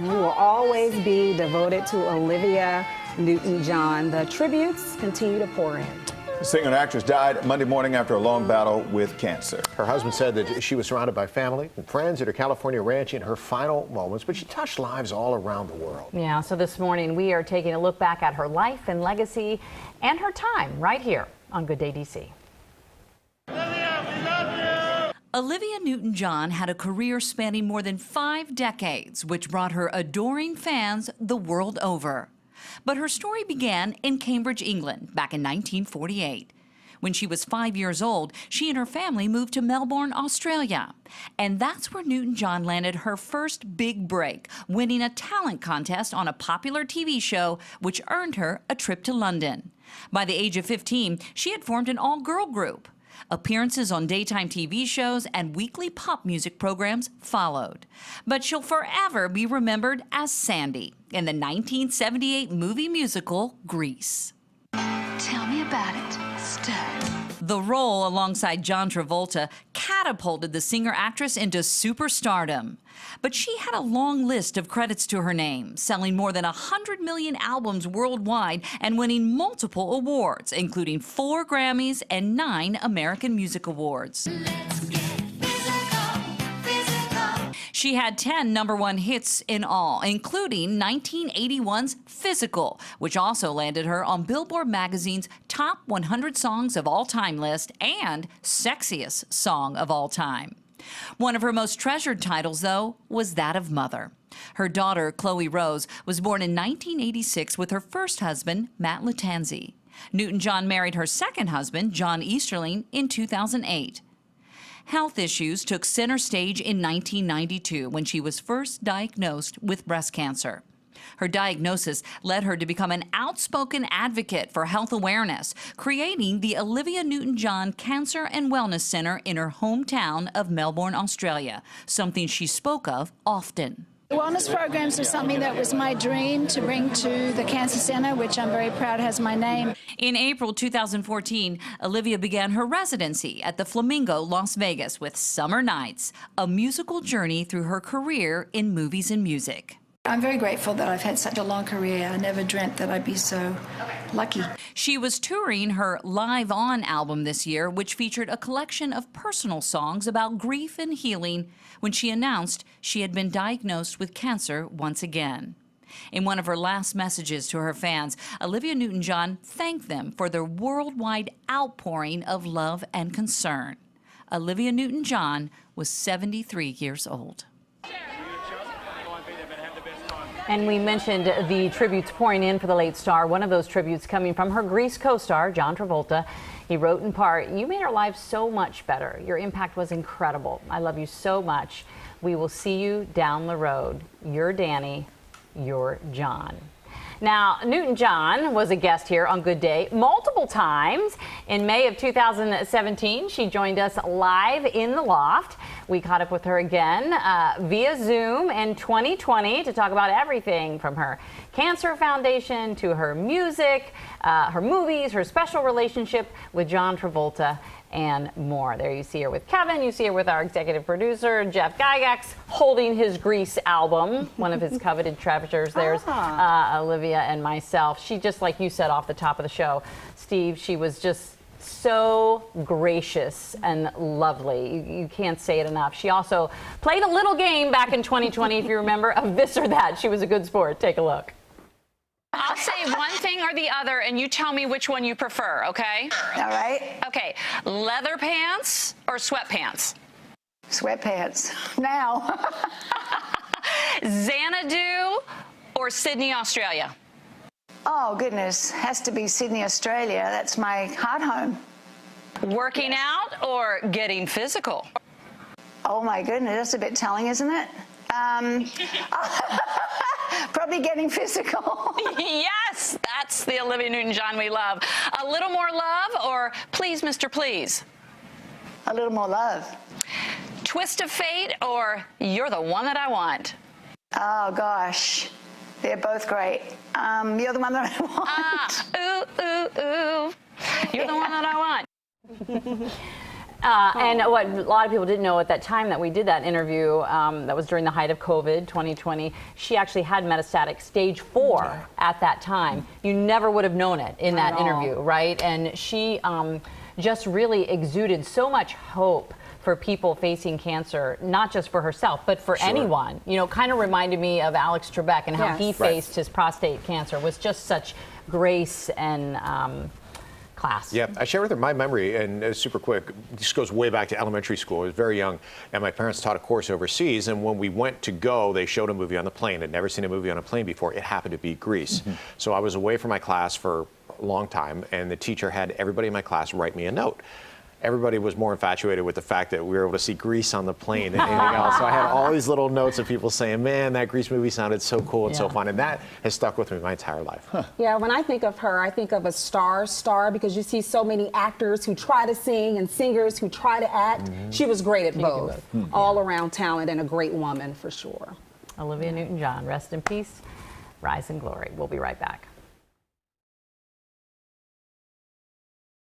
We will always be devoted to Olivia Newton-John. The tributes continue to pour in. The singer and actress died Monday morning after a long battle with cancer. Her husband said that she was surrounded by family and friends at her California ranch in her final moments, but she touched lives all around the world. Yeah, so this morning we are taking a look back at her life and legacy and her time right here on Good Day DC. Olivia Newton-John had a career spanning more than 5 decades, which brought her adoring fans the world over. But her story began in Cambridge, England, back in 1948. When she was 5 years old, she and her family moved to Melbourne, Australia. And that's where Newton-John landed her first big break, winning a talent contest on a popular TV show, which earned her a trip to London. By the age of 15, she had formed an all-girl group. Appearances on daytime TV shows and weekly pop music programs followed. But she'll forever be remembered as Sandy in the 1978 movie musical Grease. Tell me about it, Stud. The role, alongside John Travolta, catapulted the singer-actress into superstardom. But she had a long list of credits to her name, selling more than 100 million albums worldwide and winning multiple awards, including 4 Grammys and 9 American Music Awards. She had 10 #1 hits in all, including 1981's Physical, which also landed her on Billboard magazine's Top 100 Songs of All Time list and Sexiest Song of All Time. One of her most treasured titles, though, was that of mother. Her daughter, Chloe Rose, was born in 1986 with her first husband, Matt Latanzi. Newton-John married her second husband, John Easterling, in 2008. Health issues took center stage in 1992 when she was first diagnosed with breast cancer. Her diagnosis led her to become an outspoken advocate for health awareness, creating the Olivia Newton-John Cancer and Wellness Center in her hometown of Melbourne, Australia, something she spoke of often. Wellness programs are something that was my dream to bring to the Cancer Center, which I'm very proud has my name. In April 2014, Olivia began her residency at the Flamingo, Las Vegas with Summer Nights, a musical journey through her career in movies and music. I'm very grateful that I've had such a long career. I never dreamt that I'd be so lucky. She was touring her Live On album this year, which featured a collection of personal songs about grief and healing when she announced she had been diagnosed with cancer once again. In one of her last messages to her fans, Olivia Newton-John thanked them for their worldwide outpouring of love and concern. Olivia Newton-John was 73 years old. And we mentioned the tributes pouring in for the late star. One of those tributes coming from her Grease co-star, John Travolta. He wrote in part, "You made our lives so much better. Your impact was incredible. I love you so much. We will see you down the road. You're Danny. You're John." Now, Newton-John was a guest here on Good Day multiple times. In May of 2017, she joined us live in the loft. We caught up with her again via Zoom in 2020 to talk about everything from her Cancer Foundation to her music, her movies, her special relationship with John Travolta, and more. There you see her with Kevin. You see her with our executive producer, Jeff Gygax, holding his Grease album, one of his coveted treasures. There's Olivia and myself. She, just like you said off the top of the show, Steve, she was just so gracious and lovely. You can't say it enough. She also played a little game back in 2020, if you remember, of this or that. She was a good sport. Take a look. I'll say one thing or the other, and you tell me which one you prefer, okay? All right. Okay, leather pants or sweatpants? Sweatpants. Now. Xanadu or Sydney, Australia? Oh, goodness. Has to be Sydney, Australia. That's my heart home. Working out or getting physical? Oh, my goodness. That's a bit telling, isn't it? Probably getting physical. Yes, that's the Olivia Newton-John we love. A little more love or please, Mr. Please? A little more love. Twist of fate or you're the one that I want? Oh, gosh. They're both great. You're the one that I want. Ooh, ooh, ooh. You're the one that I want. And what a lot of people didn't know at that time that we did that interview, that was during the height of COVID 2020, she actually had metastatic stage 4 at that time. You never would have known it in that interview, right? And she just really exuded so much hope for people facing cancer, not just for herself, but for anyone. You know, kind of reminded me of Alex Trebek and how he faced his prostate cancer, was just such grace and class. Yeah, I share with her my memory, and super quick, this goes way back to elementary school. I was very young, and my parents taught a course overseas, and when we went to go, they showed a movie on the plane. I'd never seen a movie on a plane before. It happened to be Grease. So I was away from my class for a long time, and the teacher had everybody in my class write me a note. Everybody was more infatuated with the fact that we were able to see Grease on the plane than anything else. So I had all these little notes of people saying, man, that Grease movie sounded so cool and so fun. And that has stuck with me my entire life. Yeah, when I think of her, I think of a star because you see so many actors who try to sing and singers who try to act. She was great at both. All around talent and a great woman for sure. Olivia Newton-John, rest in peace, rise in glory. We'll be right back.